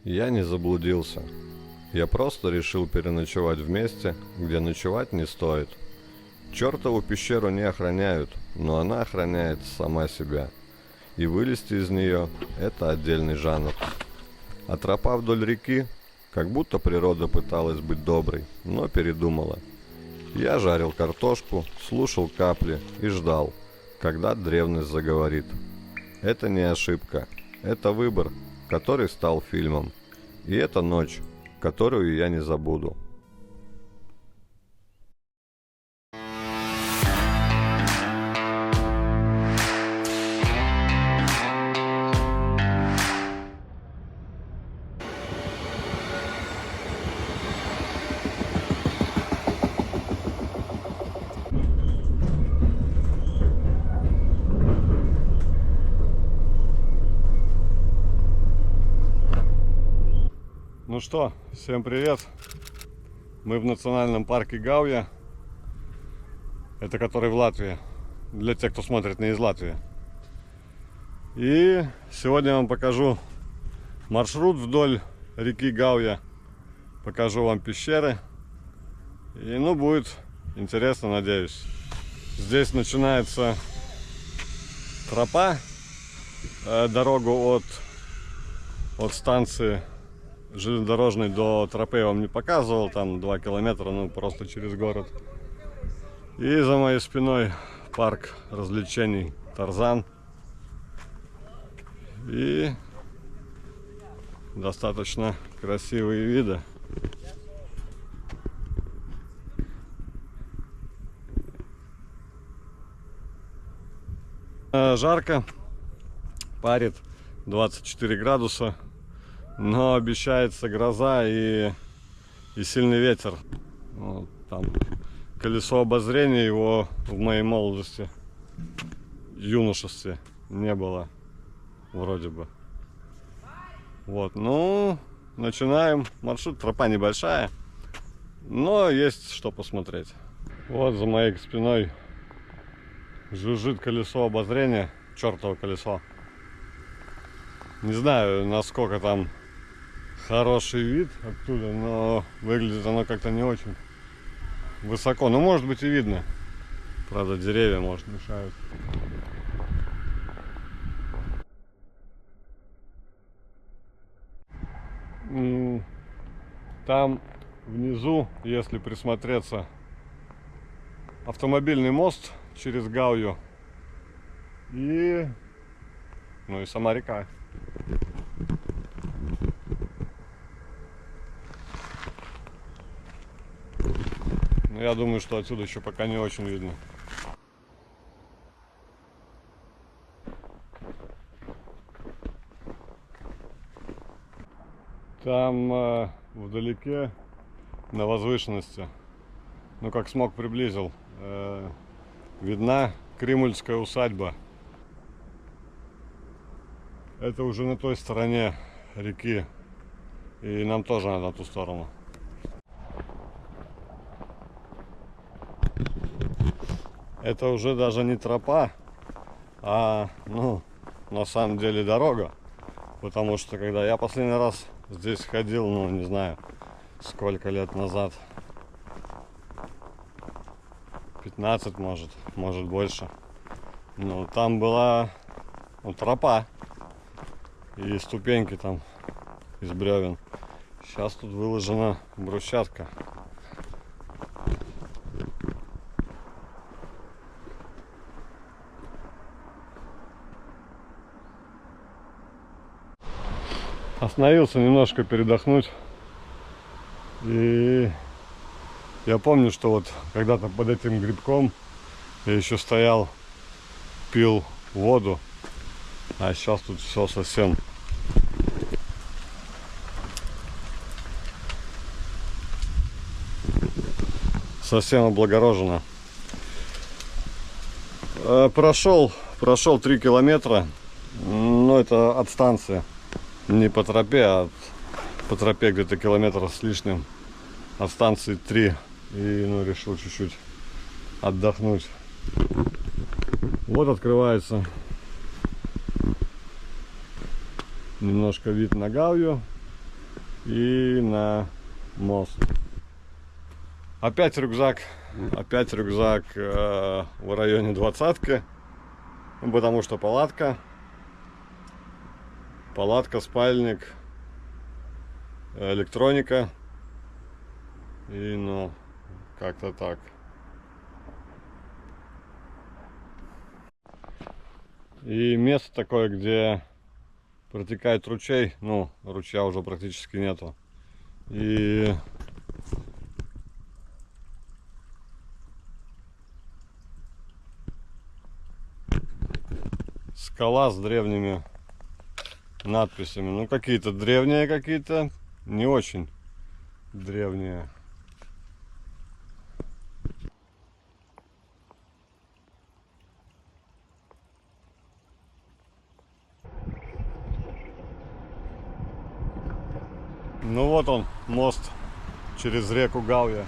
Я не заблудился. Я просто решил переночевать в месте, где ночевать не стоит. Чертову пещеру не охраняют, но она охраняет сама себя. И вылезти из нее – это отдельный жанр. А тропа вдоль реки, как будто природа пыталась быть доброй, но передумала. Я жарил картошку, слушал капли и ждал, когда древность заговорит. Это не ошибка, это выбор, который стал фильмом. И это ночь, которую я не забуду. Ну что, всем привет! Мы в национальном парке Гауя, это который в Латвии, для тех, кто смотрит не из Латвии. И сегодня я вам покажу маршрут вдоль реки Гауя, покажу вам пещеры. И будет интересно, надеюсь. Здесь начинается тропа, дорогу от станции железнодорожный до тропы я вам не показывал, там 2 километра, ну просто через город. И за моей спиной парк развлечений Тарзан. И достаточно красивые виды. Жарко, парит 24 градуса. Но обещается гроза и сильный ветер. Вот, там колесо обозрения его в моей молодости, юношестве не было вроде бы. Вот, ну, начинаем маршрут. Тропа небольшая, но есть что посмотреть. Вот за моей спиной жужжит колесо обозрения, чертово колесо. Не знаю, насколько там хороший вид оттуда, но выглядит оно как-то не очень высоко. Ну, может быть, и видно. Правда, деревья, может, мешают. Там внизу, если присмотреться, автомобильный мост через Гаую и сама река. Но я думаю, что отсюда еще пока не очень видно. Там вдалеке, на возвышенности, как смог приблизил, видна Кремльская усадьба. Это уже на той стороне реки, и нам тоже надо на ту сторону. Это уже даже не тропа, а, на самом деле дорога. Потому что, когда я последний раз здесь ходил, не знаю, сколько лет назад, 15, может больше. Там была, тропа и ступеньки там из бревен. Сейчас тут выложена брусчатка. Остановился немножко передохнуть. И я помню, что когда-то под этим грибком я еще стоял, пил воду. А сейчас тут все совсем облагорожено. Прошел 3 километра. Но это от станции. Не по тропе, а по тропе где-то километр с лишним. От станции 3. И решил чуть-чуть отдохнуть. Вот открывается немножко вид на Гаую. и на мост. Опять рюкзак в районе 20-ки, потому что палатка, спальник, электроника и ну как-то так. И место такое, где протекает ручей, ну ручья уже практически нету, и скала с древними надписями. Ну, какие-то древние, какие-то не очень древние. Ну вот он, мост через реку Гауя.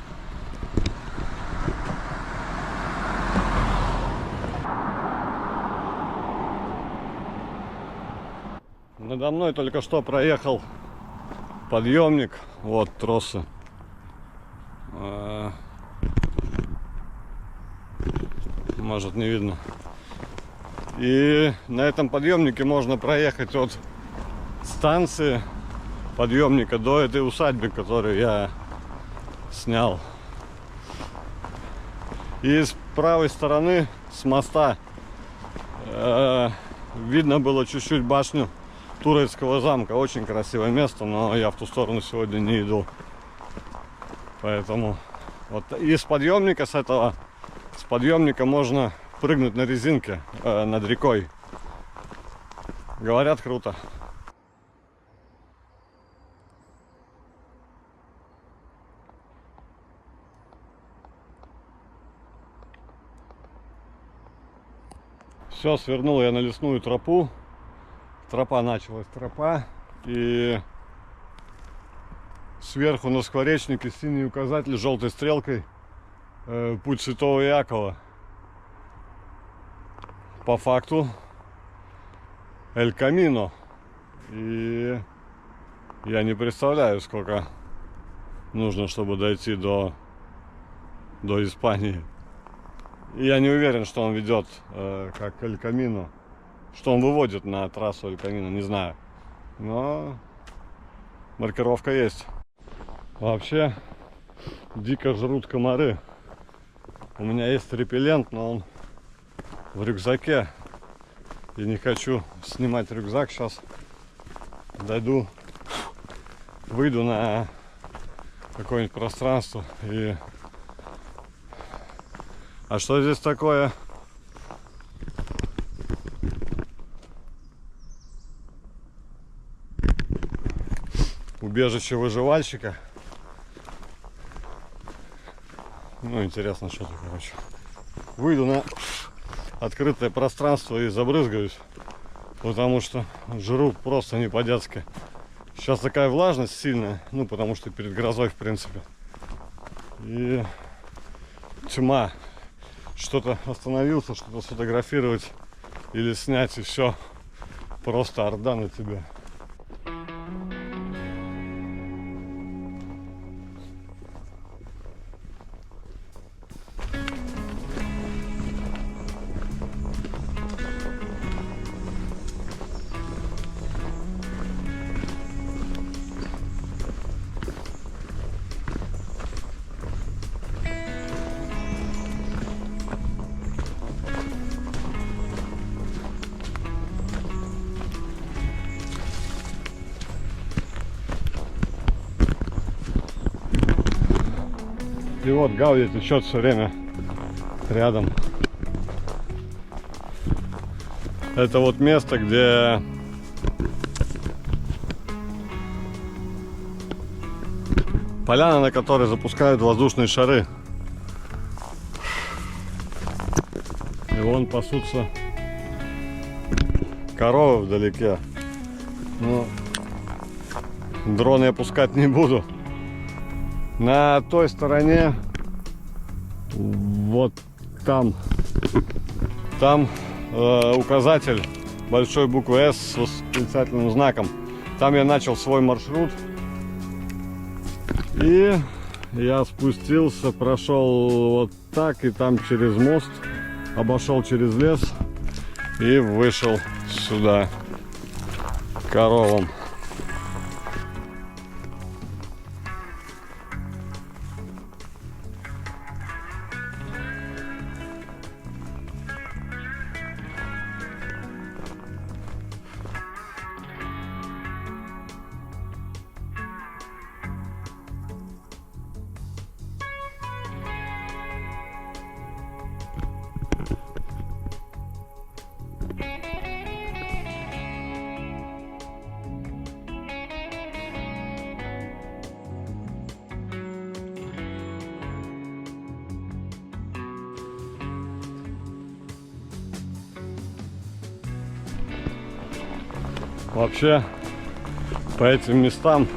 Надо мной только что проехал подъемник. Вот тросы. Может, не видно. И на этом подъемнике можно проехать от станции подъемника до этой усадьбы, которую я снял. И с правой стороны, с моста, видно было чуть-чуть башню Турецкого замка. Очень красивое место, но я в ту сторону сегодня не иду. Поэтому вот из подъемника, с подъемника можно прыгнуть на резинке над рекой. Говорят, круто. Все, свернул я на лесную тропу. Началась тропа, и сверху на скворечнике синий указатель с желтой стрелкой путь Святого Иакова. По факту Эль Камино. И я не представляю, сколько нужно, чтобы дойти до Испании. И я не уверен, что он ведет как Эль Камино, что он выводит на трассу Эль Камино, не знаю. Но маркировка есть. Вообще дико жрут комары. У меня есть репеллент, но он в рюкзаке. И не хочу снимать рюкзак. Сейчас дойду, выйду на какое-нибудь пространство и... А что здесь такое? Убежище выживальщика. Ну, интересно, что тут, короче. Выйду на открытое пространство и забрызгаюсь, потому что жрут просто не по-детски. Сейчас такая влажность сильная, ну, потому что перед грозой, в принципе. И тьма. Что-то остановился, что-то сфотографировать или снять, и все. Просто орда на тебя. И вот Гауя течет все время рядом. Это вот место, где поляна, на которой запускают воздушные шары. И вон пасутся коровы вдалеке. Но дрон я пускать не буду. На той стороне, вот там указатель большой буквы S с восклицательным знаком. Там я начал свой маршрут. И я спустился, прошел вот так и там через мост, обошел через лес и вышел сюда к коровам. Вообще по этим местам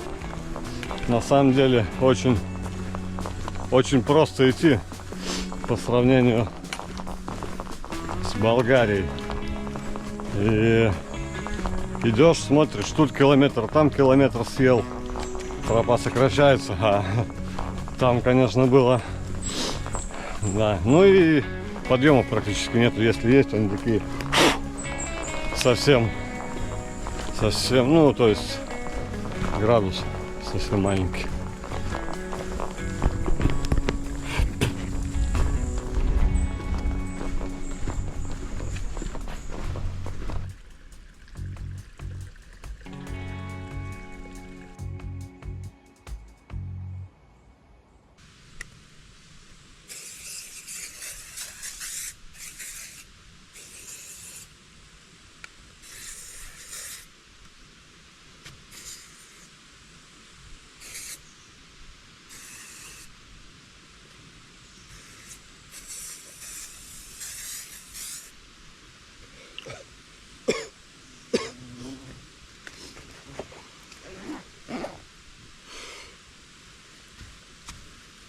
на самом деле очень просто идти по сравнению с Болгарией. И идешь, смотришь, тут километр, там километр съел, тропа сокращается, а там, конечно, было, да, ну и подъемов практически нету, если есть, они такие совсем, ну, то есть градус совсем маленький.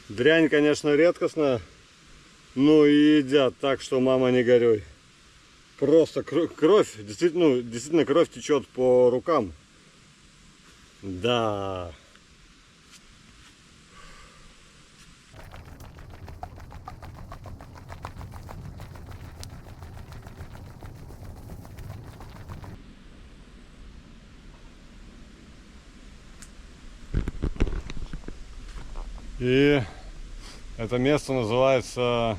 Дрянь, конечно, редкостная, но и едят так, что мама не горюй. Просто кровь, действительно кровь течет по рукам. Да. И это место называется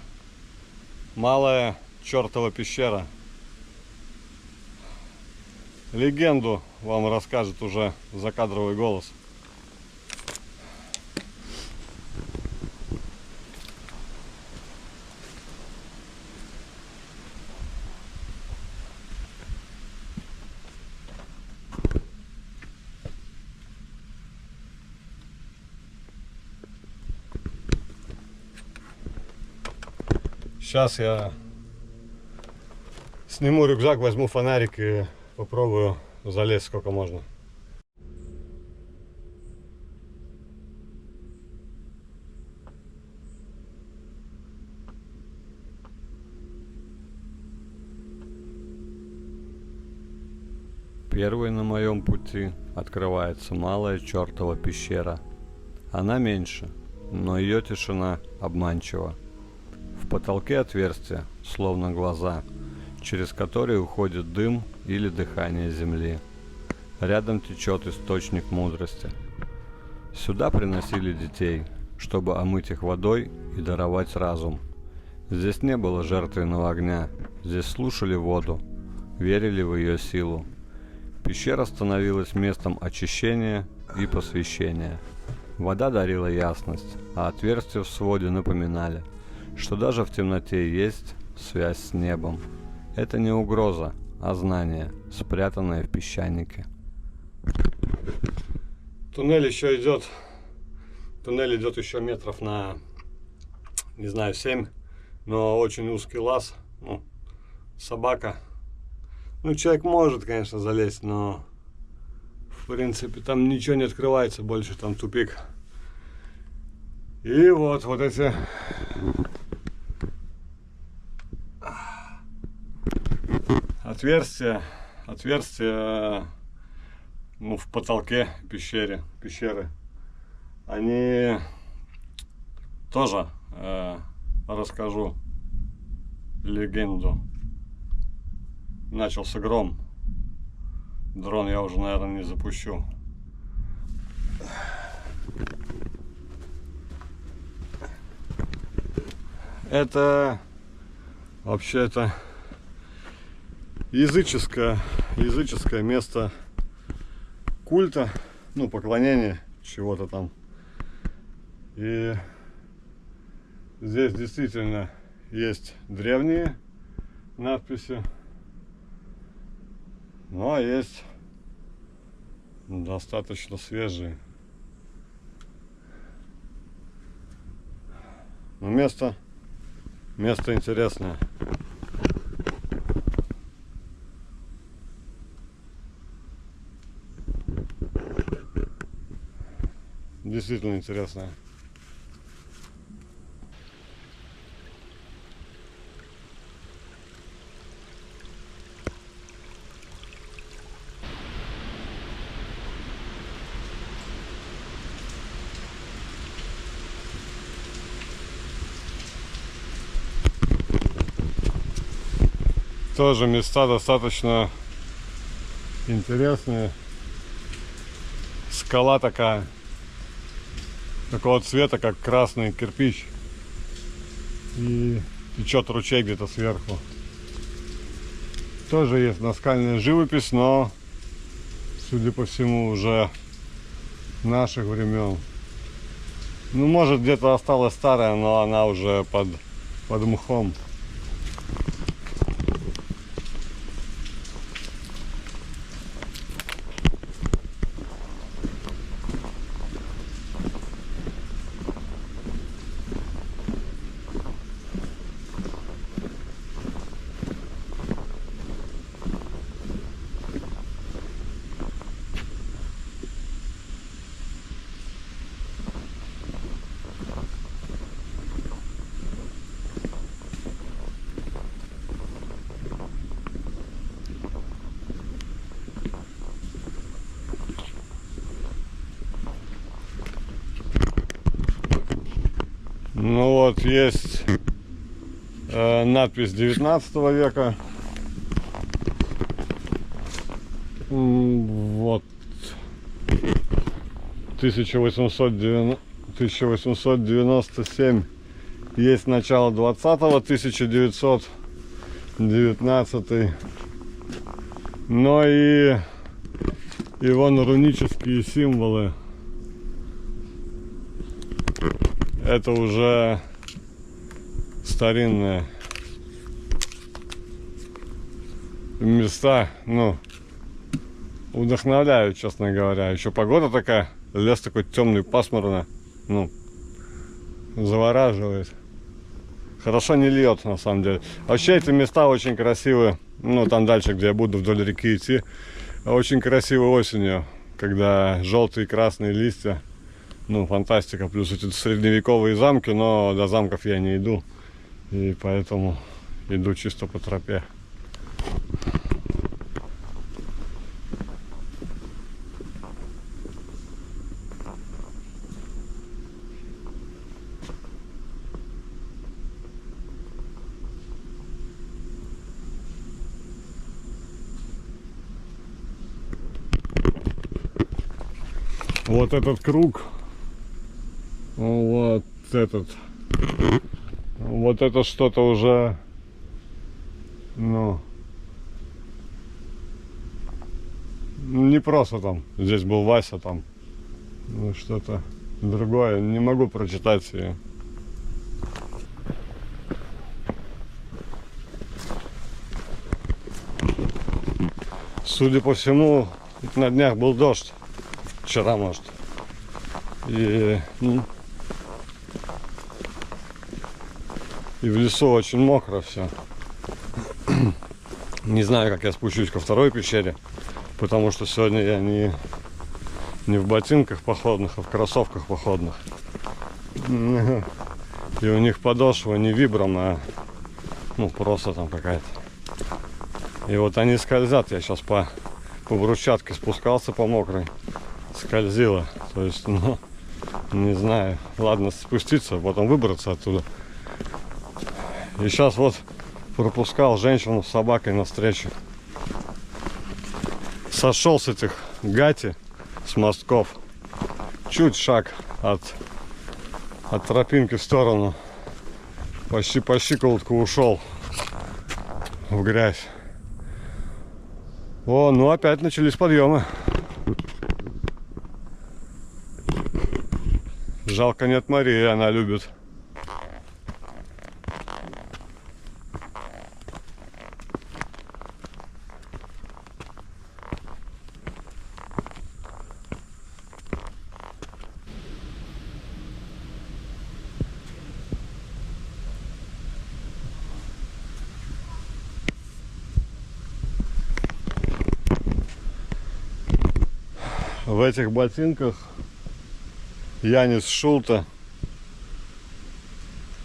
Малая Чертова пещера. Легенду вам расскажет уже закадровый голос. Сейчас я сниму рюкзак, возьму фонарик и попробую залезть сколько можно. Первой на моем пути открывается Малая Чертова пещера. Она меньше, но ее тишина обманчива. В потолке отверстия, словно глаза, через которые уходит дым или дыхание земли. Рядом течет источник мудрости. Сюда приносили детей, чтобы омыть их водой и даровать разум. Здесь не было жертвенного огня, здесь слушали воду, верили в ее силу. Пещера становилась местом очищения и посвящения. Вода дарила ясность, а отверстия в своде напоминали, что даже в темноте есть связь с небом. Это не угроза, а знание, спрятанное в песчанике. Туннель еще идет. Туннель идет еще метров на, не знаю, 7, но очень узкий лаз. Ну, собака. Ну, человек может, конечно, залезть, но в принципе там ничего не открывается больше, там тупик. И вот эти отверстия, ну, в потолке пещеры. они тоже расскажу легенду. Начался гром. Дрон я уже, наверное, не запущу. Это вообще-то языческое место культа, ну, поклонения чего-то там. И здесь действительно есть древние надписи, но есть достаточно свежие. Но место интересное. Действительно интересное. Тоже места достаточно интересные. Скала такая, такого цвета, как красный кирпич. И течет ручей где-то сверху. Тоже есть наскальная живопись, но, судя по всему, уже наших времен. Ну, может, где-то осталась старая, но она уже под мхом. Ну вот, есть надпись 19 века. Вот 1897. Есть начало 20-го, 1919. Но и вон рунические символы. Это уже старинные места, ну, вдохновляют, честно говоря. Еще погода такая, лес такой темный, пасмурный, ну, завораживает. Хорошо не льет, на самом деле. Вообще эти места очень красивые. Ну, там дальше, где я буду вдоль реки идти, очень красиво осенью, когда желтые и красные листья. Ну, фантастика. Плюс эти средневековые замки, но до замков я не иду. И поэтому иду чисто по тропе. Вот этот круг. Вот это что-то уже, ну, не просто там, здесь был Вася, там, ну, что-то другое, не могу прочитать ее. Судя по всему, на днях был дождь, вчера, может, и в лесу очень мокро все. Не знаю, как я спущусь ко второй пещере, потому что сегодня я не в ботинках походных, а в кроссовках походных. И у них подошва не вибром, а ну просто там какая-то. И вот они скользят. Я сейчас по брусчатке спускался по мокрой, скользила. То есть, ну, Не знаю. Ладно, спуститься, потом выбраться оттуда. И сейчас вот пропускал женщину с собакой навстречу. Сошел с этих гати, с мостков. Чуть шаг от тропинки в сторону. Почти по щиколотку ушел в грязь. О, ну опять начались подъемы. Жалко нет Марии, она любит. В этих ботинках Янис Шулта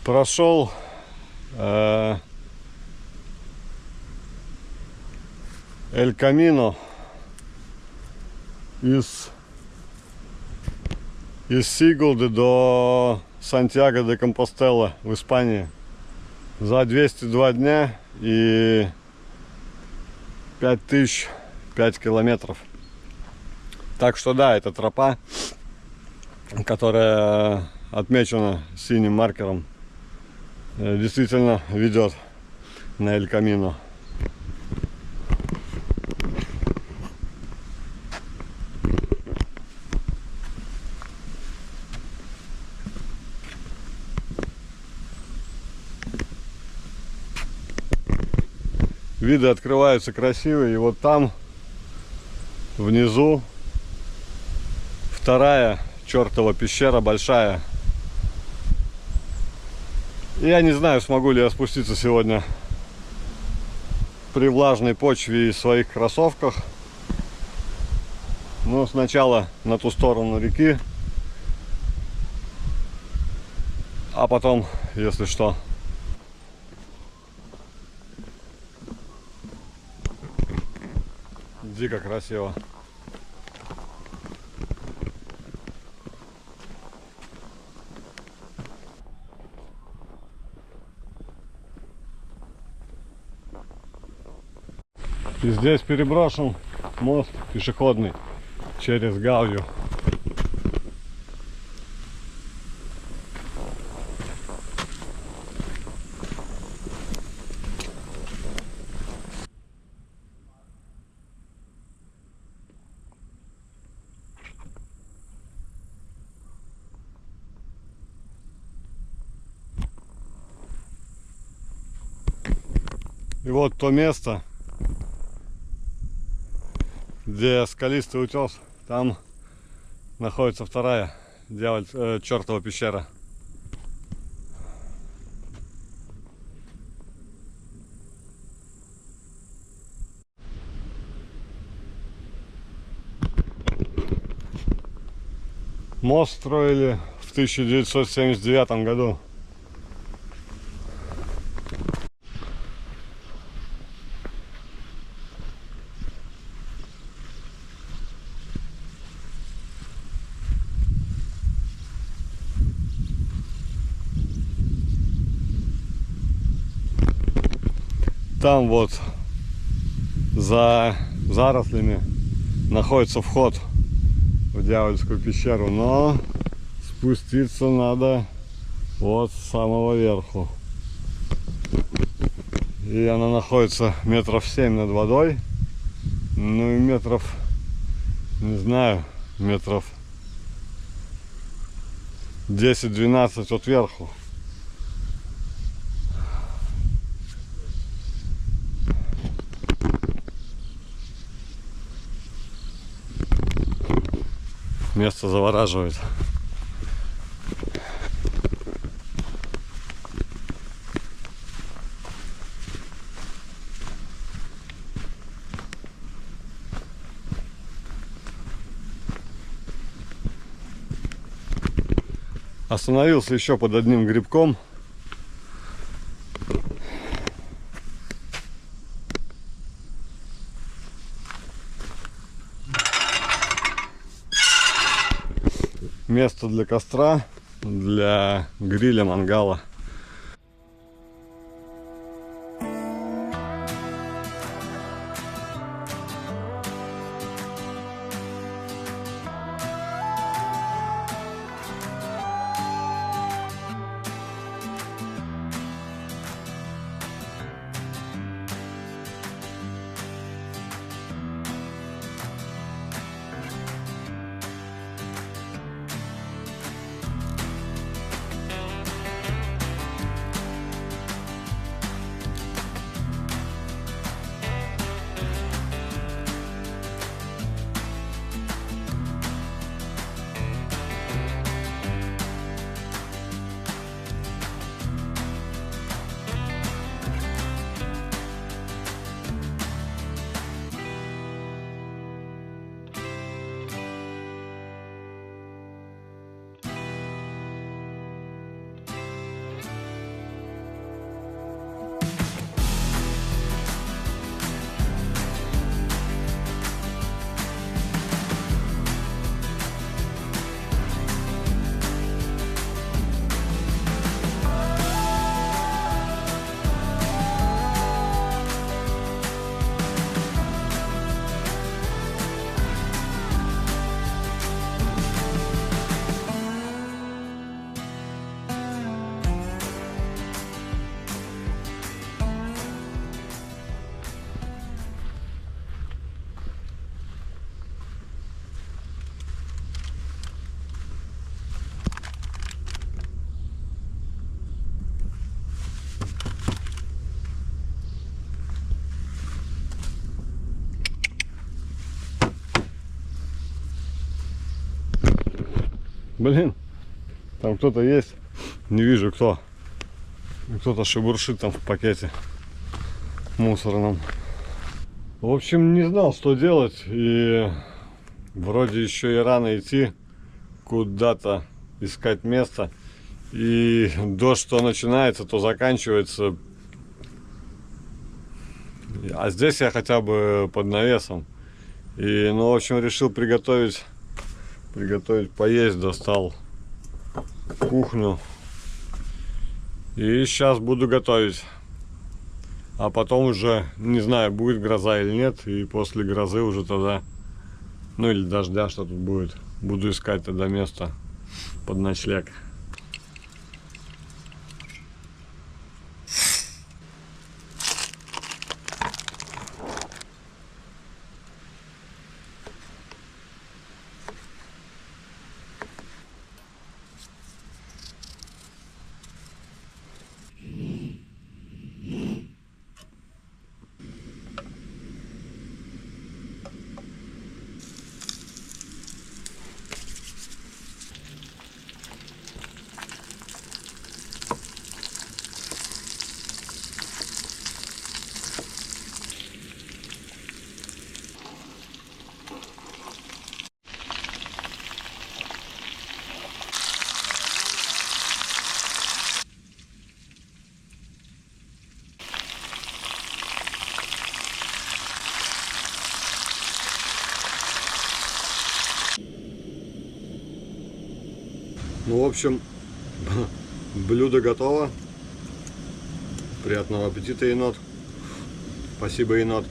прошел Эль Камино из Сигулды до Сантьяго де Компостела в Испании за 202 дня и 5005 километров. Так что да, это тропа, которая отмечена синим маркером, действительно ведет на Эль Камино. Виды открываются красивые, и вот там внизу вторая чертова пещера, большая. Я не знаю, смогу ли я спуститься сегодня при влажной почве и своих кроссовках. Но сначала на ту сторону реки, а потом, если что. Дико красиво. И здесь переброшен мост пешеходный через Гаудию. И вот то место, где скалистый утес, там находится вторая чертова пещера. Мост строили в 1979 году. Там вот за зарослями находится вход в Дьявольскую пещеру, но спуститься надо вот с самого верху. И она находится метров 7 над водой, ну и метров, не знаю, метров 10-12 от верху. Место завораживает. Остановился еще под одним грибком. место для костра, для гриля, мангала. Блин, там кто-то есть, не вижу кто. Кто-то шебуршит там в пакете мусорном. В общем, не знал, что делать, и вроде еще и рано идти куда-то искать место. И дождь то начинается, то заканчивается. А здесь я хотя бы под навесом. И, ну, в общем, решил приготовить поесть, достал кухню. И сейчас буду готовить. А потом уже, не знаю, будет гроза или нет. И после грозы уже тогда, ну или дождя, что тут будет, буду искать тогда место под ночлег. Ну, в общем, блюдо готово. Приятного аппетита, енот. Спасибо, енот.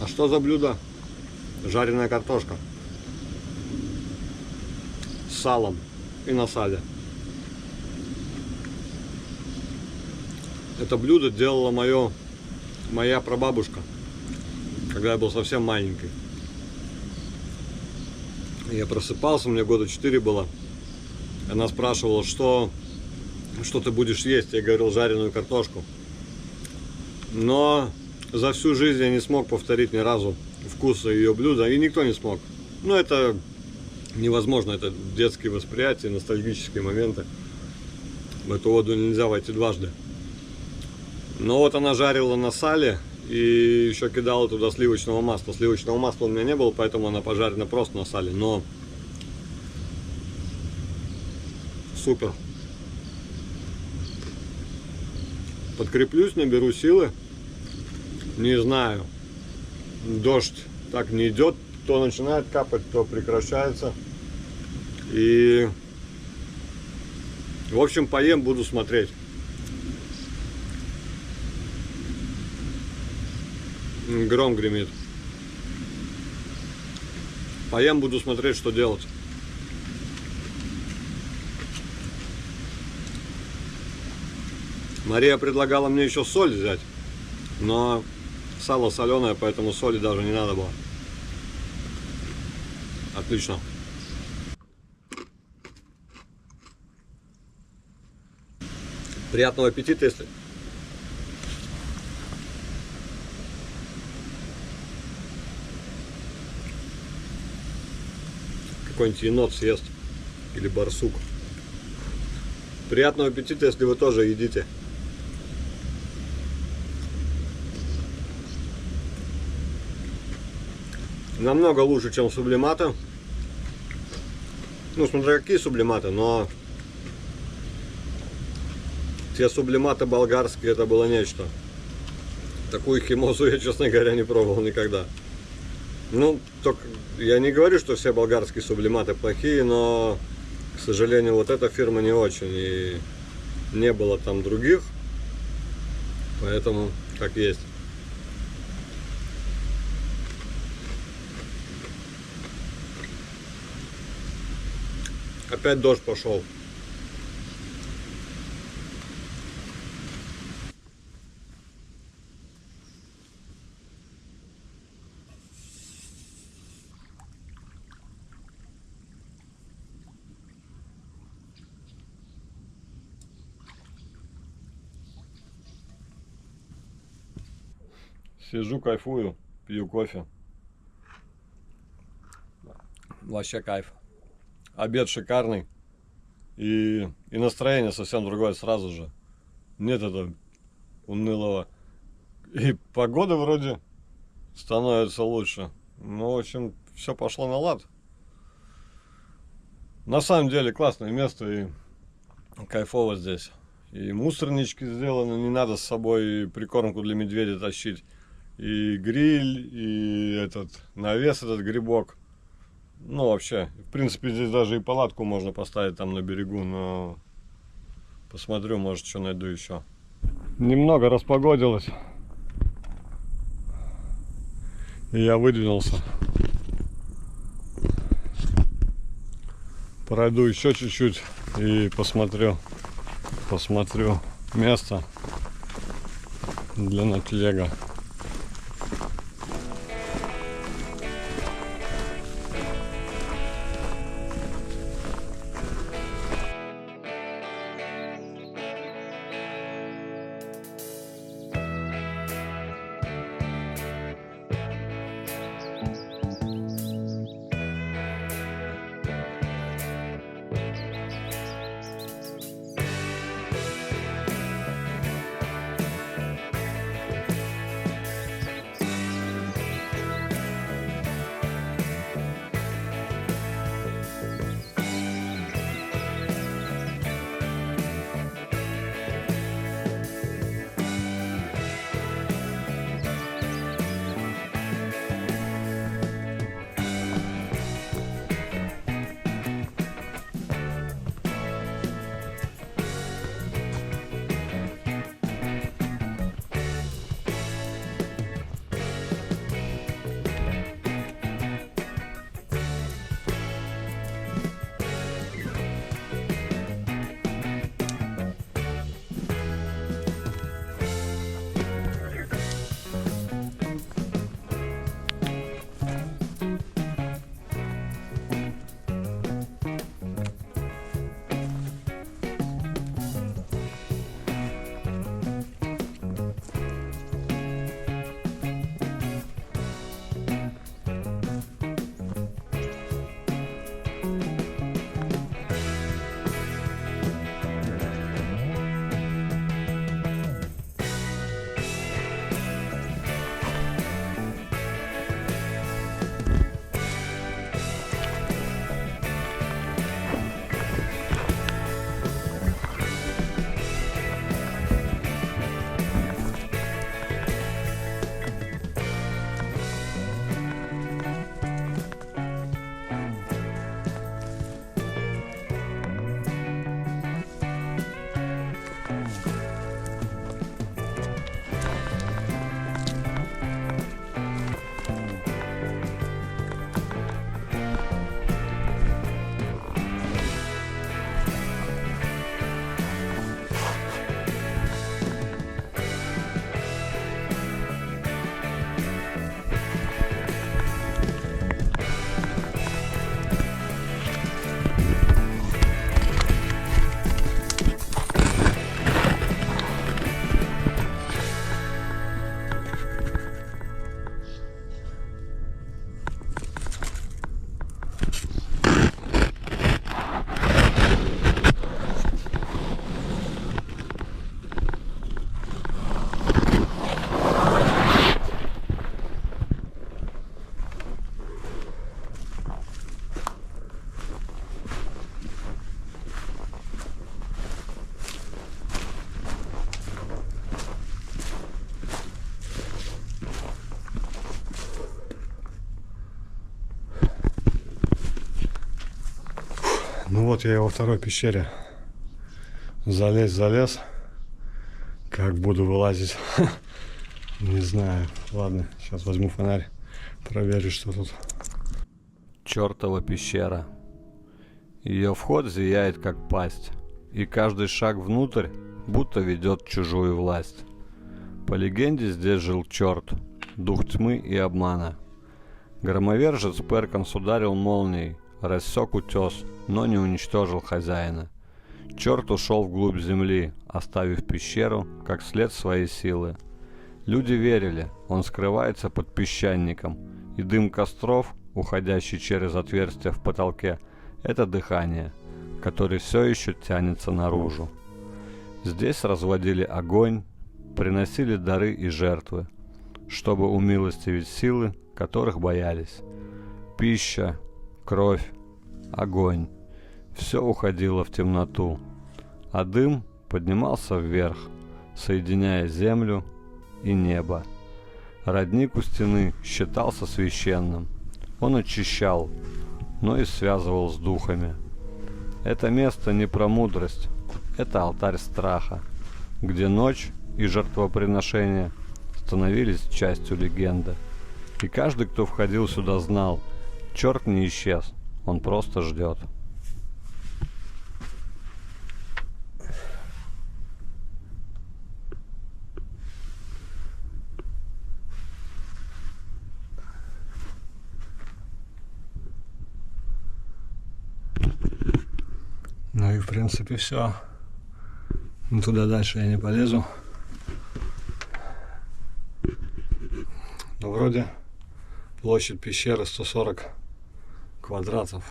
А что за блюдо? Жареная картошка с салом и на сале. Это блюдо делала моя прабабушка, когда я был совсем маленький. Я просыпался, мне года 4 было. Она спрашивала, что ты будешь есть. Я говорил, жареную картошку. Но за всю жизнь я не смог повторить ни разу вкуса ее блюда. И никто не смог. Ну, это невозможно. Это детские восприятия, ностальгические моменты. В эту воду нельзя войти дважды. Но вот она жарила на сале. И еще кидала туда сливочного масла. Сливочного масла у меня не было, поэтому она пожарена просто на сале. Но супер. Подкреплюсь, наберу силы. Не знаю. Дождь так не идет то начинает капать, то прекращается. И, в общем, поем, буду смотреть. Гром гремит. Поем, буду смотреть, что делать. Мария предлагала мне еще соль взять, но сало соленое, поэтому соли даже не надо было. Отлично. Приятного аппетита, если... Какой-нибудь енот съест. Или барсук. Приятного аппетита, если вы тоже едите. Намного лучше, чем сублиматы. Ну, смотря какие сублиматы, но те сублиматы болгарские, это было нечто. Такую химозу я, честно говоря, не пробовал никогда. Ну, только я не говорю, что все болгарские сублиматы плохие, но, к сожалению, вот эта фирма не очень. И не было там других. Поэтому как есть. Опять дождь пошел. Сижу, кайфую, пью кофе. Вообще кайф. Обед шикарный. И настроение совсем другое сразу же. Нет этого унылого. И погода вроде становится лучше. Ну, в общем, все пошло на лад. На самом деле классное место и кайфово здесь. И мусорнички сделаны, не надо с собой прикормку для медведя тащить. И гриль, и этот навес, этот грибок. Ну, вообще, в принципе, здесь даже и палатку можно поставить там на берегу, но посмотрю, может, что найду еще. Немного распогодилось. И я выдвинулся. Пройду еще чуть-чуть и посмотрю место для ночлега. Ну вот я и во второй пещере. Залез. Как буду вылазить? Не знаю. Ладно, сейчас возьму фонарь. Проверю, что тут. Чёртова пещера. Ее вход зияет как пасть, и каждый шаг внутрь будто ведет чужую власть. По легенде здесь жил черт, дух тьмы и обмана. Громовержец Перканс ударил молнией, рассек утес, но не уничтожил хозяина. Черт ушел вглубь земли, оставив пещеру как след своей силы. Люди верили, он скрывается под песчаником, и дым костров, уходящий через отверстие в потолке, это дыхание, которое все еще тянется наружу. Здесь разводили огонь, приносили дары и жертвы, чтобы умилостивить силы, которых боялись. Пища, кровь, огонь – все уходило в темноту, а дым поднимался вверх, соединяя землю и небо. Родник у стены считался священным. Он очищал, но и связывал с духами. Это место не про мудрость, это алтарь страха, где ночь и жертвоприношения становились частью легенды. И каждый, кто входил сюда, знал, черт не исчез, он просто ждет. Ну и в принципе все. Туда дальше я не полезу. Но вроде площадь пещеры 140 квадратов.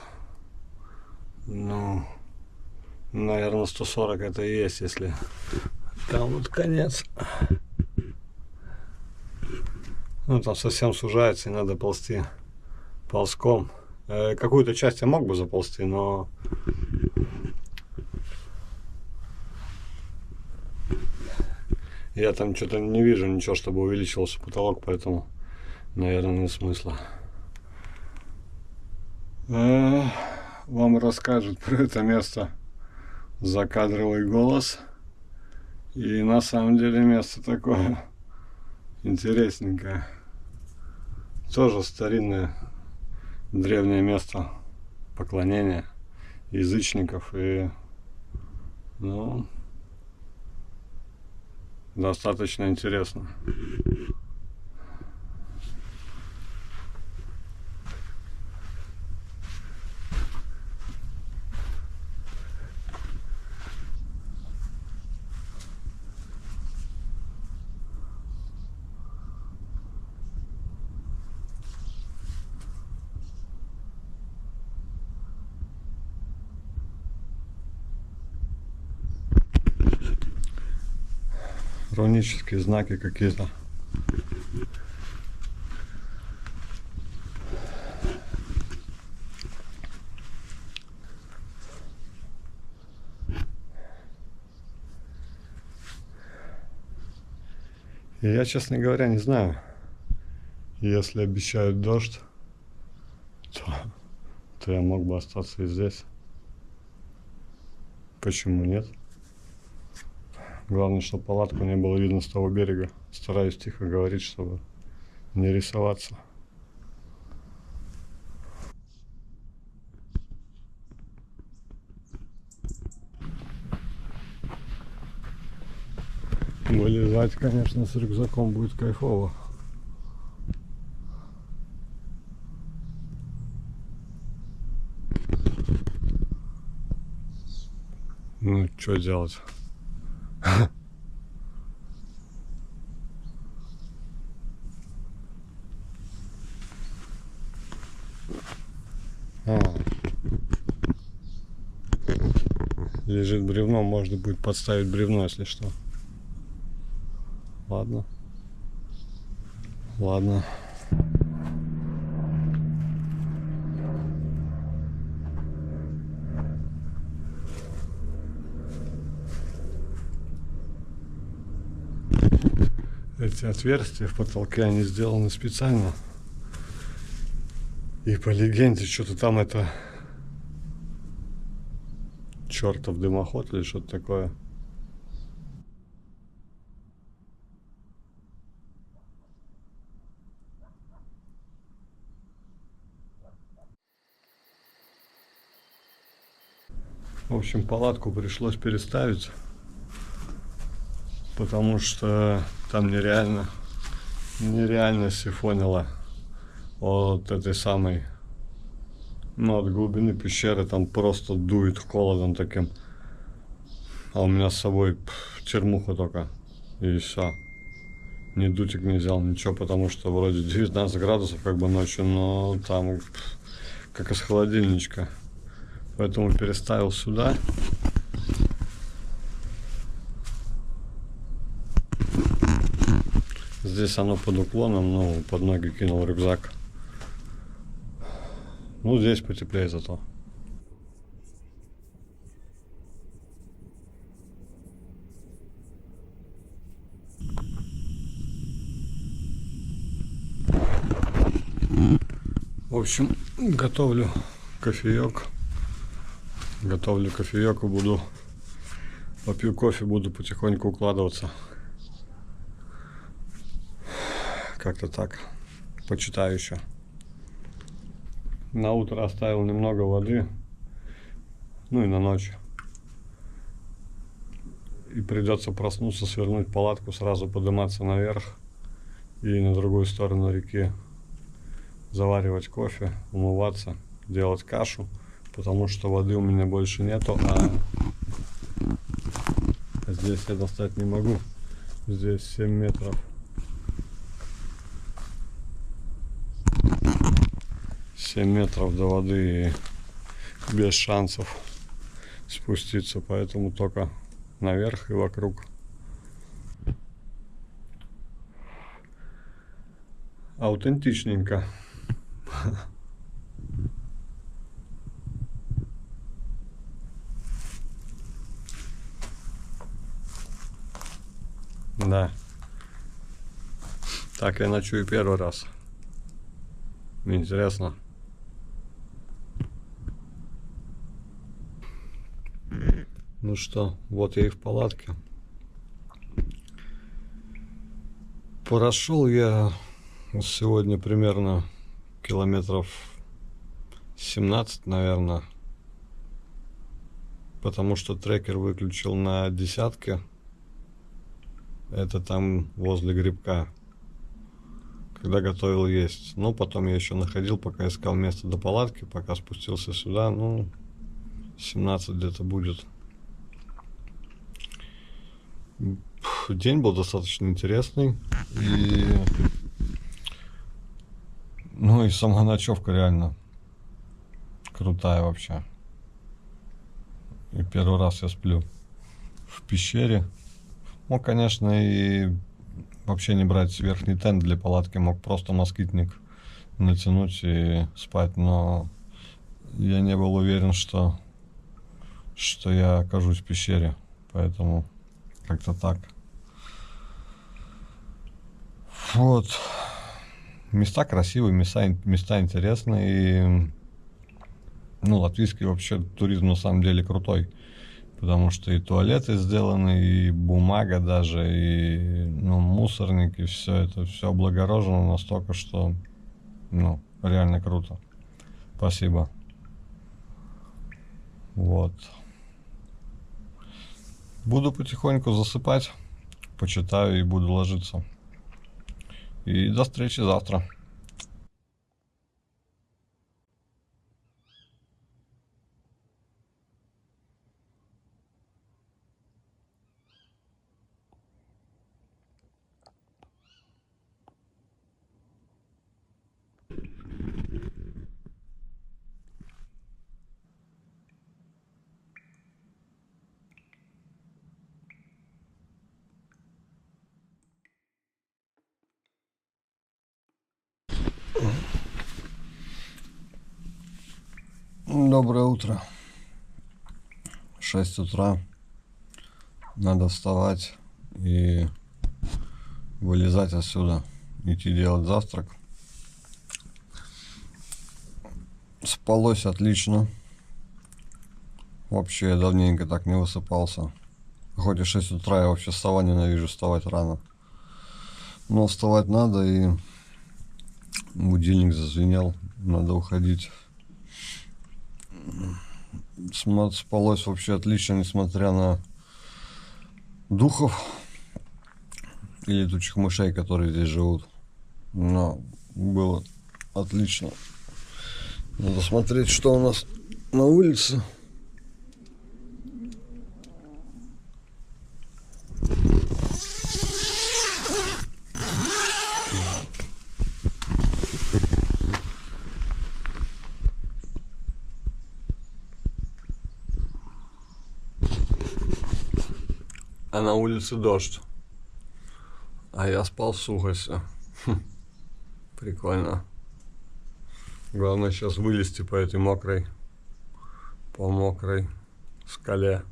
Ну, наверное, 140 это и есть, если там вот конец. Ну, там совсем сужается, и надо ползти ползком. Какую-то часть я мог бы заползти, но я там что-то не вижу ничего, чтобы увеличивался потолок, поэтому, наверное, нет смысла. Вам расскажет про это место закадровый голос. И на самом деле место такое интересненькое. Тоже старинное древнее место поклонения язычников. И, ну, достаточно интересно. Рунические знаки какие-то. И я, честно говоря, не знаю, если обещают дождь, то я мог бы остаться и здесь. Почему нет? Главное, чтобы палатку не было видно с того берега. Стараюсь тихо говорить, чтобы не рисоваться. Вылезать, конечно, с рюкзаком будет кайфово. Ну, что делать? Лежит бревно, можно будет подставить бревно, если что. Ладно. Ладно. Эти отверстия в потолке, они сделаны специально. И по легенде, что-то там это чертов дымоход или что-то такое. В общем, палатку пришлось переставить, потому что там нереально сифонило от этой самой, ну, от глубины пещеры там просто дует холодом таким. А у меня с собой термуха только, и все. Ни дутик не взял, ничего, потому что вроде 19 градусов как бы ночью, но там как из холодильничка. Поэтому переставил сюда. Здесь оно под уклоном, ну, под ноги кинул рюкзак. Ну, здесь потеплее зато. В общем, готовлю кофеек и буду, попью кофе, буду потихоньку укладываться. Как-то так. Почитаю еще. На утро оставил немного воды, ну и на ночь. И придется проснуться, свернуть палатку, сразу подниматься наверх и на другую сторону реки заваривать кофе, умываться, делать кашу, потому что воды у меня больше нету, а здесь я достать не могу. Здесь 7 метров. 7 метров до воды и без шансов спуститься, поэтому только наверх и вокруг. Аутентичненько. Да. Так я ночую первый раз. Интересно. Ну что, вот я и в палатке. Прошел я сегодня примерно километров 17, наверное. Потому что трекер выключил на десятке. Это там возле грибка. Когда готовил есть. Ну, потом я еще находил, пока искал место до палатки, пока спустился сюда. Ну, 17 где-то будет. День был достаточно интересный. Ну и сама ночевка реально крутая вообще. И первый раз я сплю в пещере. Мог, конечно, и вообще не брать верхний тент для палатки. Мог просто москитник натянуть и спать. Но я не был уверен, что я окажусь в пещере. Поэтому как-то так. Вот. Места красивые, места интересные. И, ну, латвийский вообще туризм на самом деле крутой. Потому что и туалеты сделаны, и бумага даже, и, ну, мусорники, все это, все облагорожено настолько, что, ну, реально круто. Спасибо. Вот. Буду потихоньку засыпать, почитаю и буду ложиться. И до встречи завтра. Доброе утро. 6 утра. Надо вставать и вылезать отсюда. Идти делать завтрак. Спалось отлично. Вообще я давненько так не высыпался. Хоть и 6 утра, я вообще сова ненавижу вставать рано. Но вставать надо, и будильник зазвенел, надо уходить. Спалось вообще отлично, несмотря на духов и летучих мышей, которые здесь живут. Но было отлично. Надо смотреть, что у нас на улице. А на улице дождь. А я спал в сухости. Прикольно. Главное сейчас вылезти по этой мокрой скале.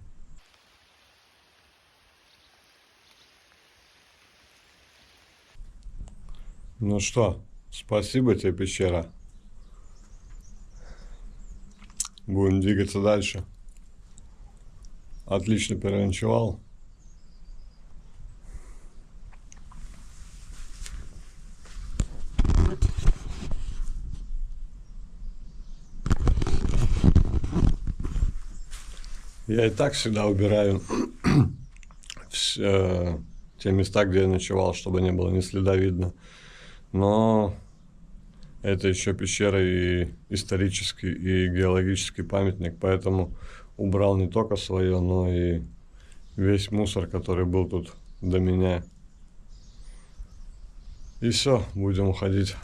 Ну что, спасибо тебе, пещера. Будем двигаться дальше. Отлично переночевал. Я и так всегда убираю те места, где я ночевал, чтобы не было ни следа видно. Но это еще пещера и исторический, и геологический памятник, поэтому убрал не только свое, но и весь мусор, который был тут до меня. И все, будем уходить.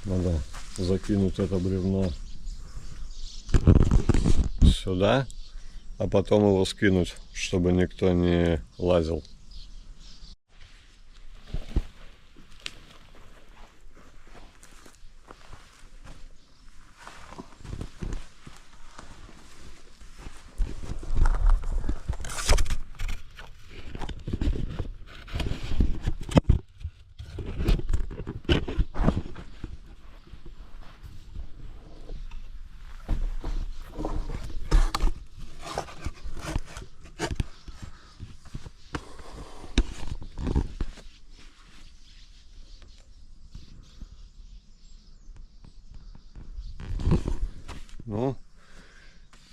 Надо закинуть это бревно сюда, а потом его скинуть, чтобы никто не лазил. Ну,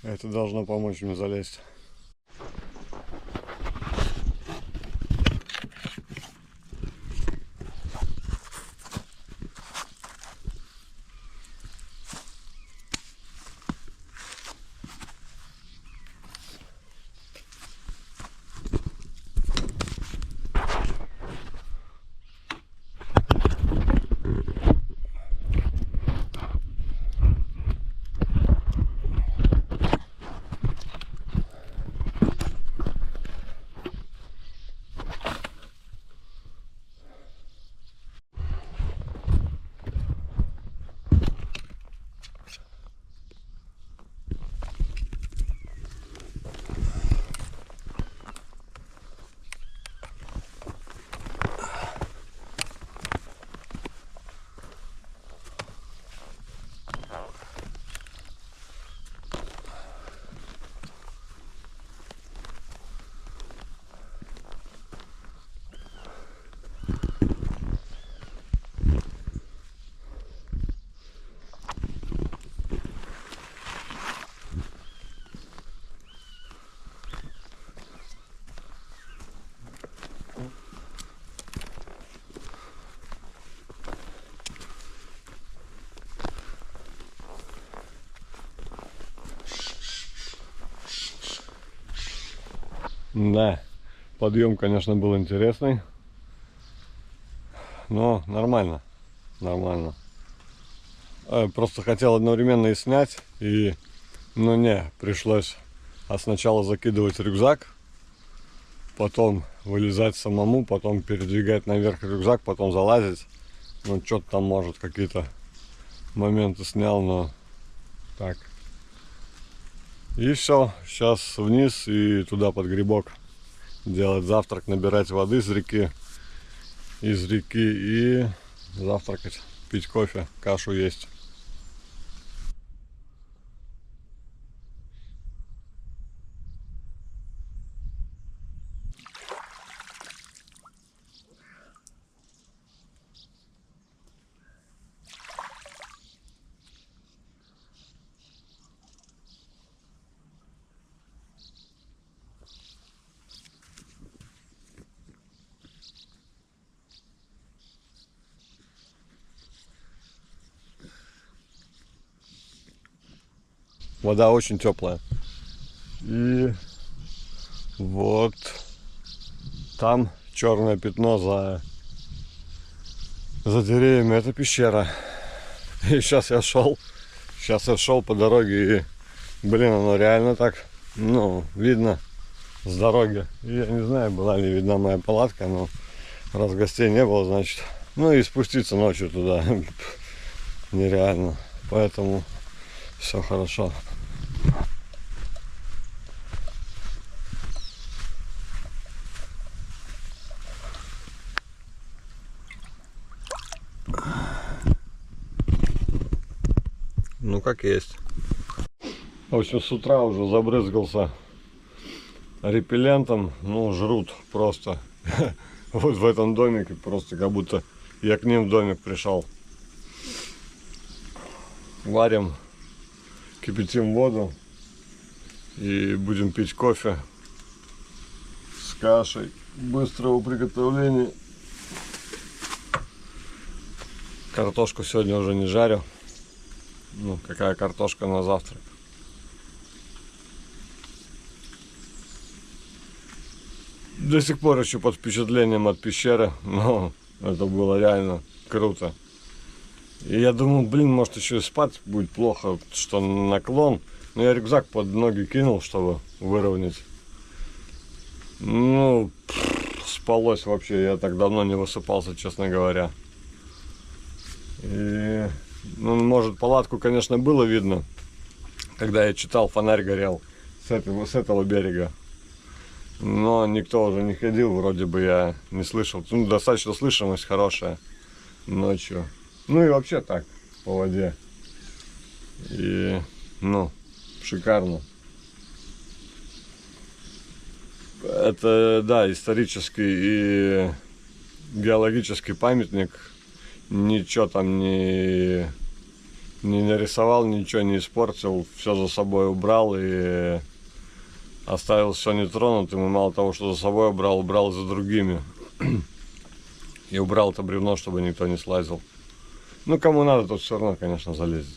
это должно помочь мне залезть. Да, подъем, конечно, был интересный, но нормально. Просто хотел одновременно и снять, но не, пришлось сначала закидывать рюкзак, потом вылезать самому, потом передвигать наверх рюкзак, потом залазить. Ну, что-то там, может, какие-то моменты снял, но так. И все, сейчас вниз и туда под грибок делать завтрак, набирать воды из реки и завтракать, пить кофе, кашу есть. Вода очень теплая. И вот там черное пятно за деревьями. Это пещера. И сейчас я шел по дороге, и, блин, оно реально так, ну, видно с дороги. И я не знаю, была ли видна моя палатка, но раз гостей не было, значит, ну и спуститься ночью туда нереально. Поэтому все хорошо. Ну, как есть. В общем, с утра уже забрызгался репеллентом. Ну, жрут просто. Вот в этом домике просто как будто я к ним в домик пришел. Варим, кипятим воду и будем пить кофе с кашей быстрого приготовления. Картошку сегодня уже не жарю. Ну, какая картошка на завтрак. До сих пор еще под впечатлением от пещеры, но это было реально круто. И я думал, блин, может еще и спать будет плохо, что наклон. Но я рюкзак под ноги кинул, чтобы выровнять. Ну, спалось вообще, я так давно не высыпался, честно говоря. И, ну, может, палатку, конечно, было видно, когда я читал, фонарь горел с этого берега. Но никто уже не ходил, вроде бы я не слышал. Ну, достаточно слышимость хорошая ночью. Ну и вообще так, по воде. И, ну, шикарно. Это, да, исторический и геологический памятник. Ничего там не нарисовал, ничего не испортил. Все за собой убрал и оставил все нетронутым. И мало того, что за собой убрал и за другими. И убрал это бревно, чтобы никто не слазил. Ну, кому надо, тут все равно, конечно, залезет.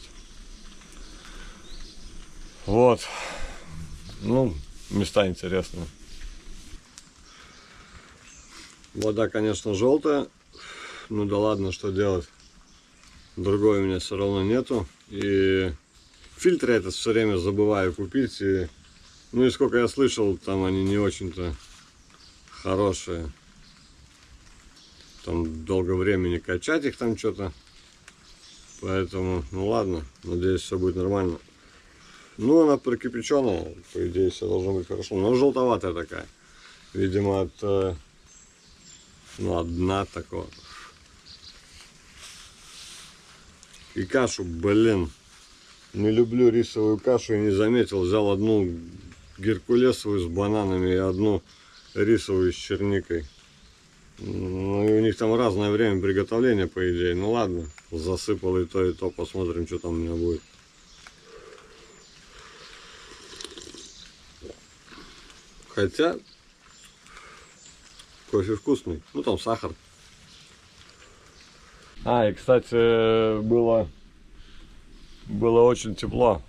Вот. Ну, места интересные. Вода, конечно, желтая. Ну да ладно, что делать. Другой у меня все равно нету. И фильтры этот все время забываю купить. И, ну и сколько я слышал, там они не очень-то хорошие. Там долго времени качать их там что-то. Поэтому, ну ладно, надеюсь, все будет нормально. Ну, она прокипяченная, по идее, все должно быть хорошо. Но желтоватая такая. Видимо, от, ну, от дна такого. И кашу, блин, не люблю рисовую кашу и не заметил. Взял одну геркулесовую с бананами и одну рисовую с черникой. Ну и у них там разное время приготовления, по идее. Ну ладно, засыпал и то, посмотрим, что там у меня будет. Хотя кофе вкусный, ну там сахар. А, и кстати, было очень тепло.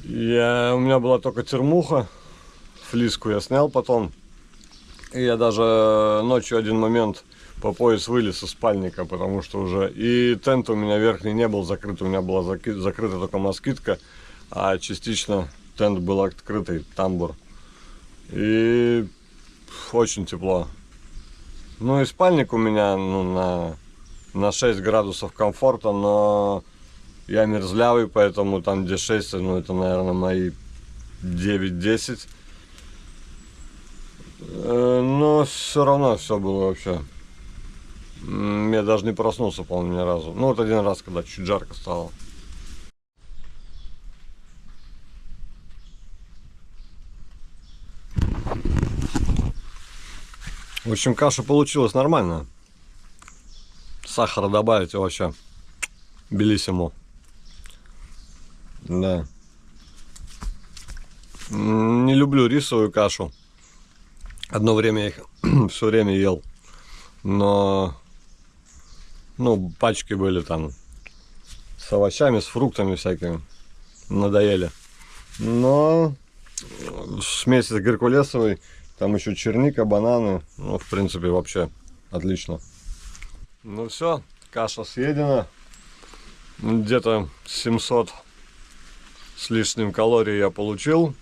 У меня была только термуха, флиску я снял потом. И я даже ночью один момент по пояс вылез из спальника, потому что уже и тент у меня верхний не был закрыт, у меня была закрыта только москитка, а частично тент был открытый, тамбур. И очень тепло. Ну и спальник у меня, ну, на 6 градусов комфорта, но я мерзлявый, поэтому там где 6, ну это, наверное, мои 9-10. Но все равно все было вообще. Я даже не проснулся, по-моему, ни разу. Ну вот один раз, когда чуть жарко стало. В общем, каша получилась нормальная. Сахара добавить вообще белиссимо. Да. Не люблю рисовую кашу. Одно время я их все время ел. Но, ну, пачки были там с овощами, с фруктами всякими. Надоели. Но смесь с геркулесовой, там еще черника, бананы. Ну, в принципе, вообще отлично. Ну все, каша съедена. Где-то 700 с лишним калорий я получил,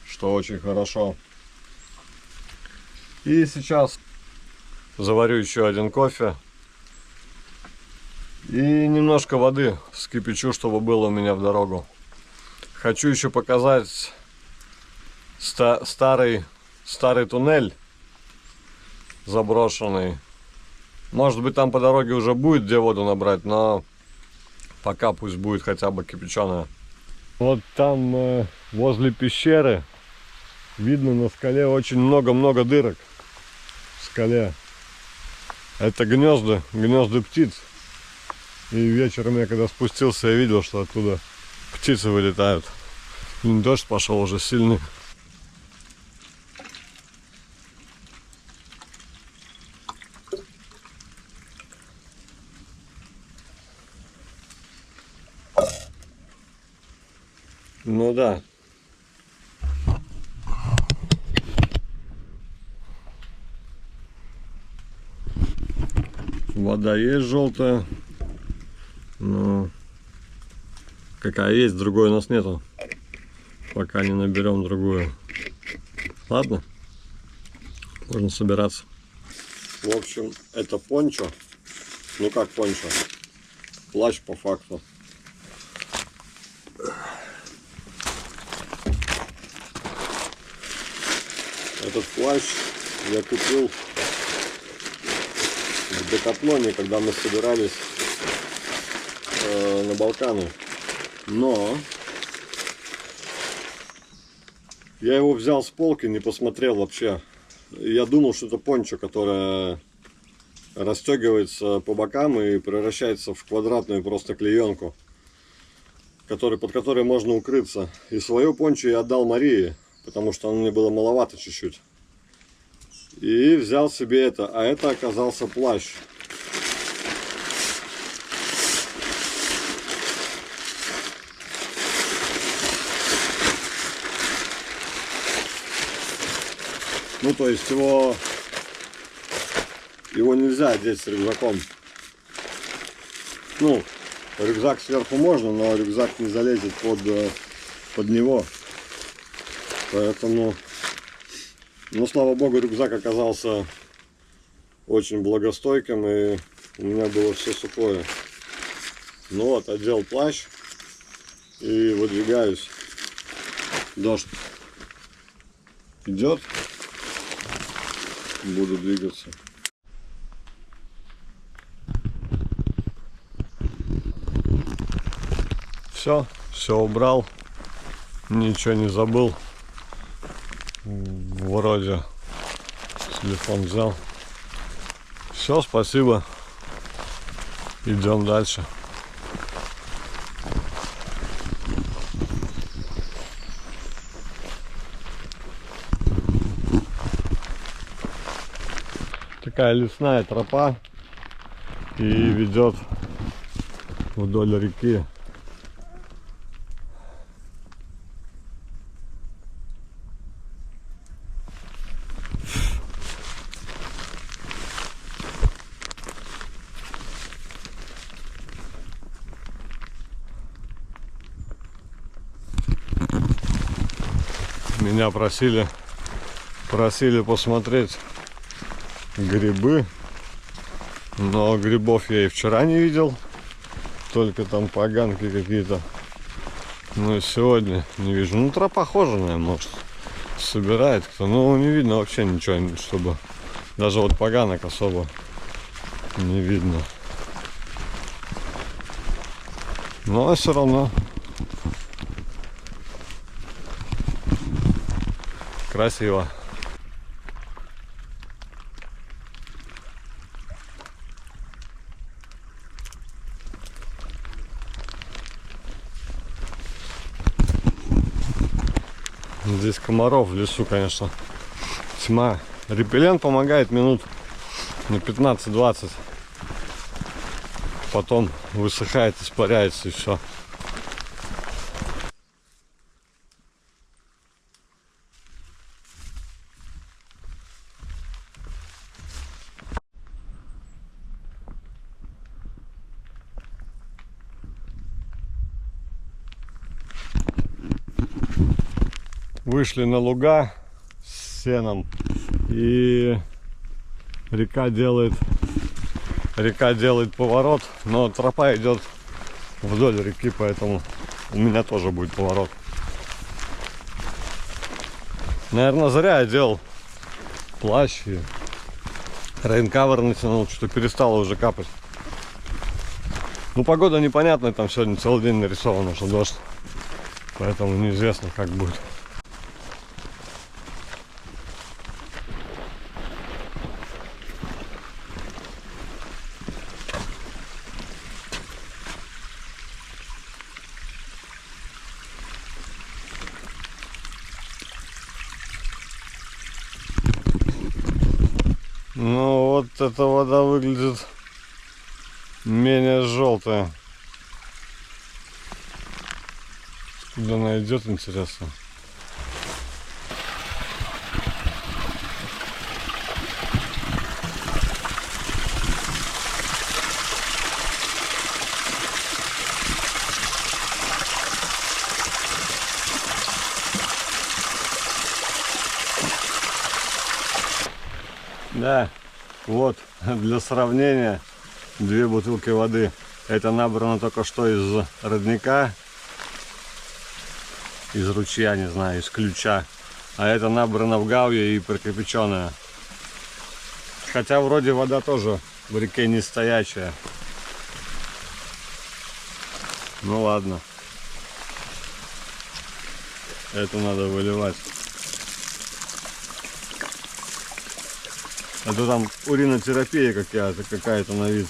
что очень хорошо. И сейчас заварю еще один кофе и немножко воды вскипячу, чтобы было у меня в дорогу. Хочу еще показать старый туннель заброшенный. Может быть, там по дороге уже будет где воду набрать, но пока пусть будет хотя бы кипяченая. Вот там возле пещеры видно на скале очень много-много дырок в скале. Это гнезда птиц. И вечером я когда спустился, я видел, что оттуда птицы вылетают. Дождь пошел уже сильный. Ну да. Вода есть желтая. Но какая есть, другой у нас нету. Пока не наберем другую. Ладно. Можно собираться. В общем, это пончо. Ну как пончо? Плащ по факту. Этот плащ я купил в Декатлоне, когда мы собирались на Балканы. Но я его взял с полки, не посмотрел вообще. Я думал, что это пончо, которое расстегивается по бокам и превращается в квадратную просто клеенку, под которой можно укрыться. И свое пончо я отдал Марии, потому что оно мне было маловато чуть-чуть. И взял себе это, а это оказался плащ. Ну, то есть его нельзя одеть с рюкзаком. Ну, рюкзак сверху можно, но рюкзак не залезет под него. Поэтому, ну, слава богу, рюкзак оказался очень благостойким, и у меня было все сухое. Ну вот, одел плащ и выдвигаюсь. Дождь идет. Буду двигаться. Все убрал, ничего не забыл. Вроде телефон взял. Все, спасибо. Идем дальше. Такая лесная тропа и ведет вдоль реки. Меня просили посмотреть грибы, но грибов я и вчера не видел, только там поганки какие-то. Ну и сегодня не вижу. Ну, тропа хоженая, может, собирает кто, но не видно вообще ничего, чтобы даже вот поганок особо не видно. Но все равно красиво. Здесь комаров в лесу, конечно, тьма. Репеллент помогает минут на 15-20. потом высыхает, испаряется и все. Вышли на луга с сеном, и река делает поворот, но тропа идет вдоль реки, поэтому у меня тоже будет поворот. Наверное, зря я делал плащ и рейнкавер натянул, что перестало уже капать. Ну, погода непонятная, там сегодня целый день нарисовано, что дождь, поэтому неизвестно, как будет. Ну вот эта вода выглядит менее желтая. Куда она идет, интересно. Да, вот для сравнения 2 бутылки воды. Это набрано только что из родника, из ручья, не знаю, из ключа. А это набрано в гауе и прикипяченное. Хотя вроде вода тоже в реке не стоячая. Ну ладно. Это надо выливать. А то там уринотерапия какая-то на вид.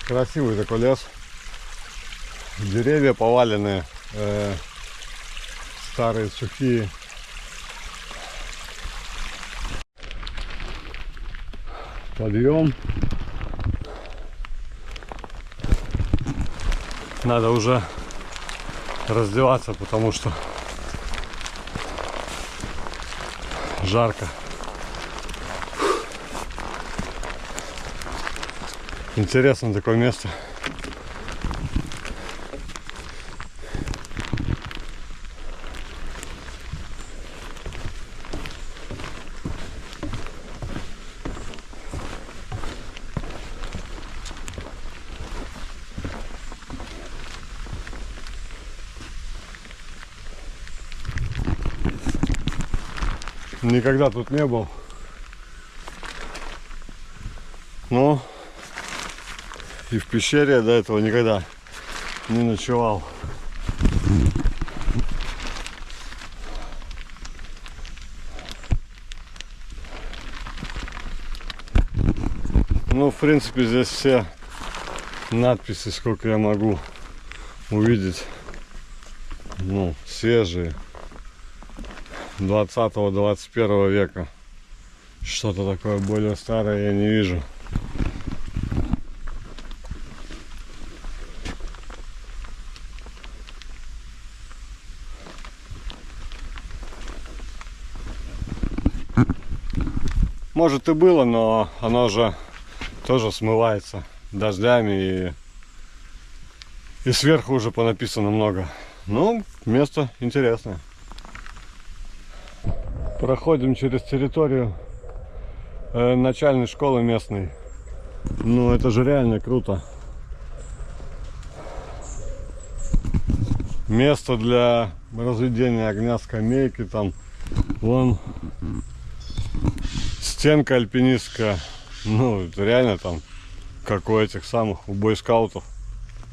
Красивый такой лес. Деревья поваленные, старые, сухие. Подъем. Надо уже раздеваться, потому что жарко. Интересное такое место. Никогда тут не был. Но и в пещере я до этого никогда не ночевал. Ну, в принципе, здесь все надписи, сколько я могу увидеть, ну, свежие, 20-21 века. Что-то такое более старое я не вижу. Может и было, но оно же тоже смывается дождями, и сверху уже понаписано много Ну, место интересное. Проходим через территорию начальной школы местной. Ну, это же реально круто. Место для разведения огня, скамейки там. Вон стенка альпинистская. Ну, это реально там, как у этих самых, у бойскаутов.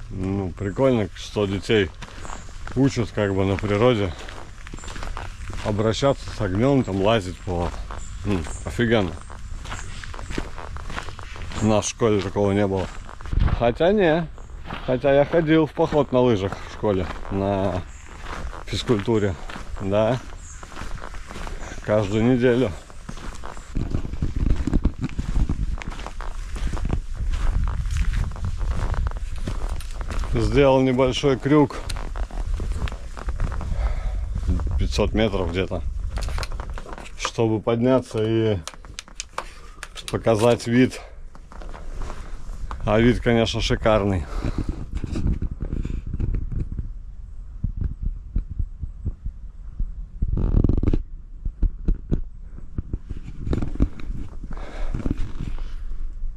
Ну, прикольно, что детей учат как бы на природе обращаться с огнем, там лазить по... офигенно. У нас в школе такого не было. Хотя я ходил в поход на лыжах в школе, на физкультуре. Да. Каждую неделю. Сделал небольшой крюк. 500 метров где-то. Чтобы подняться и показать вид. А вид, конечно, шикарный.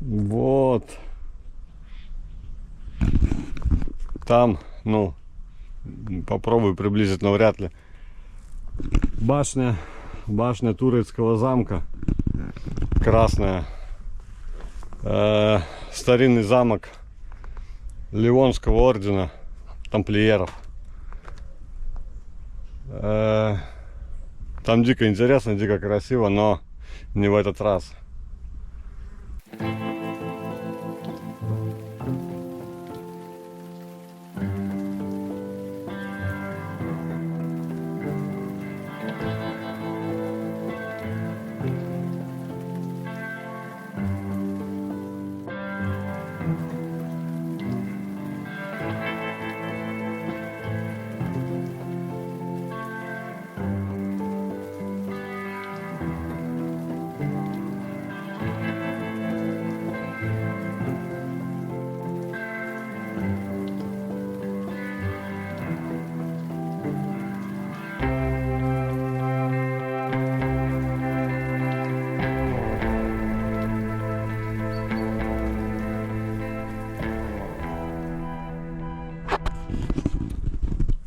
Вот. Там, ну, попробую приблизить, но вряд ли. Башня турецкого замка. Красная. Старинный замок Ливонского ордена тамплиеров. Там дико интересно, дико красиво, но не в этот раз.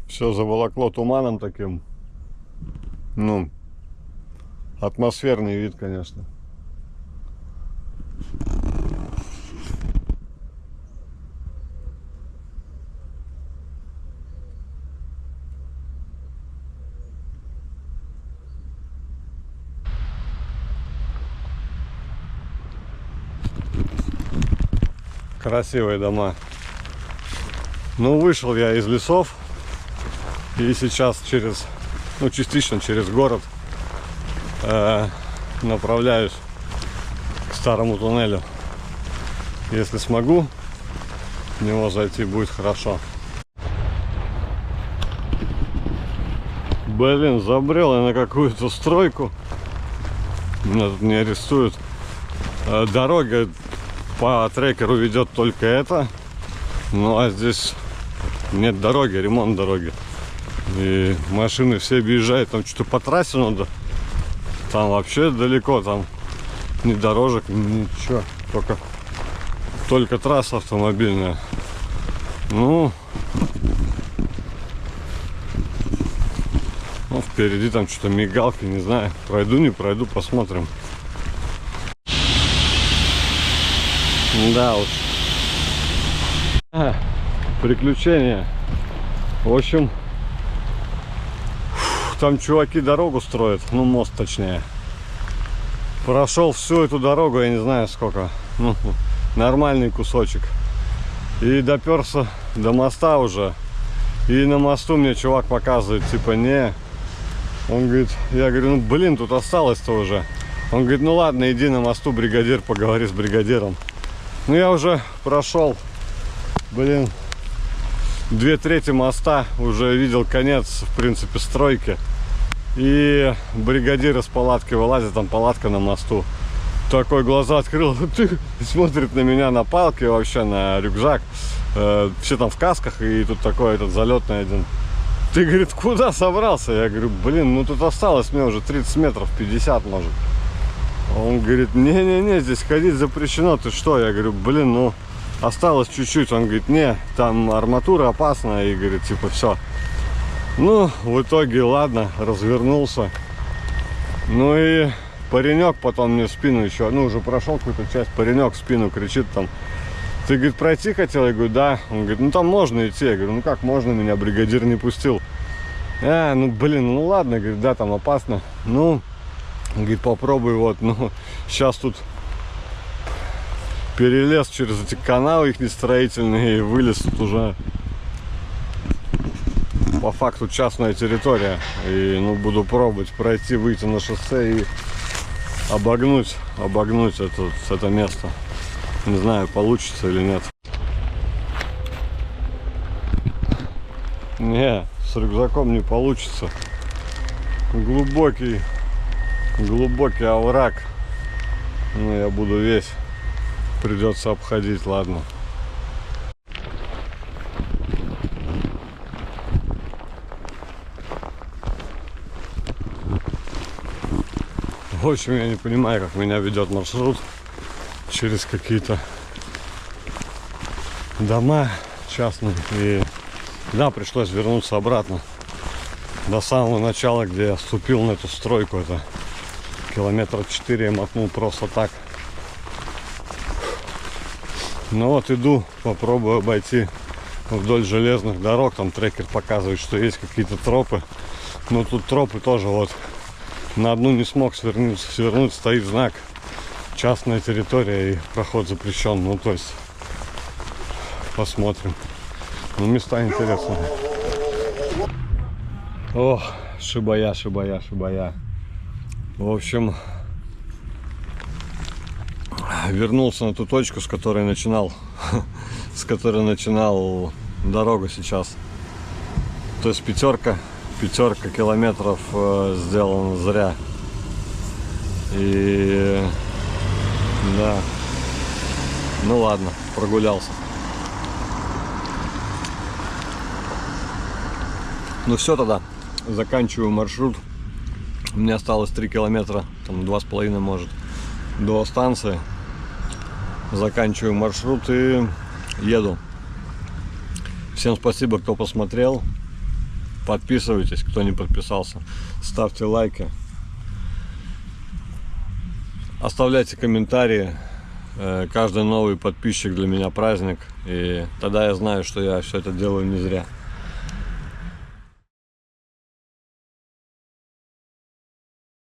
Все заволокло туманом таким. Ну, атмосферный вид, конечно. Красивые дома. Ну, вышел я из лесов. И сейчас частично через город направляюсь к старому туннелю. Если смогу в него зайти, будет хорошо. Блин, забрел я на какую-то стройку. Меня тут не арестуют. Дорога по трекеру ведет только это. Ну а здесь нет дороги, ремонт дороги. И машины все объезжают, там что-то по трассе надо. Там вообще далеко, там ни дорожек, ничего. Только трасса автомобильная. Ну, впереди там что-то мигалки, не знаю. Пройду, не пройду, посмотрим. Да уж. Приключения. В общем, там чуваки дорогу строят, ну мост точнее. Прошел всю эту дорогу, я не знаю сколько, ну, нормальный кусочек. И доперся до моста уже. И на мосту мне чувак показывает, типа, не. Он говорит, я говорю, ну блин, тут осталось-то уже. Он говорит, ну ладно, иди на мосту, бригадир, поговори с бригадиром. Ну я уже прошел, блин, 2/3 моста, уже видел конец, в принципе, стройки. И бригадир из палатки вылазит, там палатка на мосту. Такой глаза открыл, смотрит на меня, на палке, вообще на рюкзак. Все там в касках, и тут такой этот залетный один. ты, говорит, куда собрался? Я говорю, блин, ну тут осталось мне уже 30 метров, 50 может. Он говорит, не-не-не, здесь ходить запрещено, ты что? Я говорю, блин, ну осталось чуть-чуть. Он говорит, не, там арматура опасная, и говорит, типа, все. Ну, в итоге, ладно, развернулся. Ну и паренек потом мне в спину еще, ну, уже прошел какую-то часть, паренек в спину кричит там, ты, говорит, пройти хотел? Я говорю, да. Он говорит, ну там можно идти. Я говорю, ну как можно, меня бригадир не пустил. Ну блин, ну ладно, говорит, да, там опасно. Ну, говорит, попробуй, вот, ну, сейчас тут перелез через эти каналы их нестроительные и вылез тут уже по факту частная территория. И, ну, буду пробовать пройти, выйти на шоссе и обогнуть это место. Не знаю, получится или нет. Не, с рюкзаком не получится. Глубокий овраг. Ну, я буду весь. Придется обходить, ладно. В общем, я не понимаю, как меня ведет маршрут через какие-то дома частные. И да, пришлось вернуться обратно до самого начала, где я вступил на эту стройку. Это километра 4 я мотнул просто так. Ну вот иду, попробую обойти вдоль железных дорог. Там трекер показывает, что есть какие-то тропы. Но тут тропы тоже вот на одну не смог свернуть, стоит знак. Частная территория и проход запрещен. Ну, то есть, посмотрим. Ну, места интересные. Ох, шибая. В общем, вернулся на ту точку, с которой начинал дорогу сейчас. То есть пятерка километров сделана зря. И да, ну ладно, прогулялся. Ну все, тогда заканчиваю маршрут. Мне осталось 3 километра, там 2,5 может, до станции. Заканчиваю маршрут и еду. Всем спасибо, кто посмотрел. Подписывайтесь, кто не подписался. Ставьте лайки. Оставляйте комментарии. Каждый новый подписчик для меня праздник. И тогда я знаю, что я все это делаю не зря.